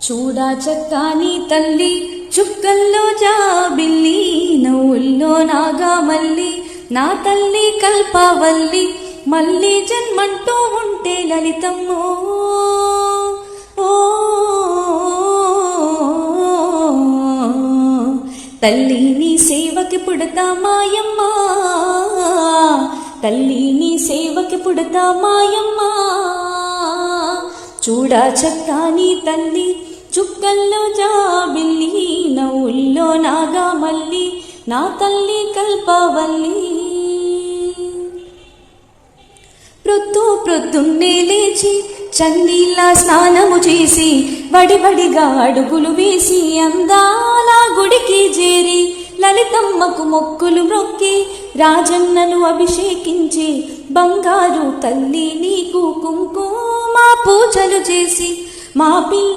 చూడా చక్కాని తల్లి చుక్కల్లో జాబిల్లి నవ్వుల్లో నాగామల్లి నా తల్లి కల్పవల్లి మళ్ళీ జన్మంటూ ఉంటే లలితమ్మో తల్లి నీ సేవకి పుడతా మాయమ్మ తల్లి నీ సేవకి పుడతా మాయమ్మ చూడా చక్కాని తల్లి చుక్కల్లో జాబిల్లి నవ్వుల్లో నాగామల్లి నా తల్లి కల్పవల్లి ప్రొద్దున్నే లేచి చన్నీళ్ళ స్నానము చేసి వడివడిగా అడుగులు వేసి అందాల గుడికి చేరి లలితమ్మకు మొక్కులు మొక్కి రాజన్నను అభిషేకించి బంగారు తల్లి నీకు కుంకుమ పూజలు చేసి మా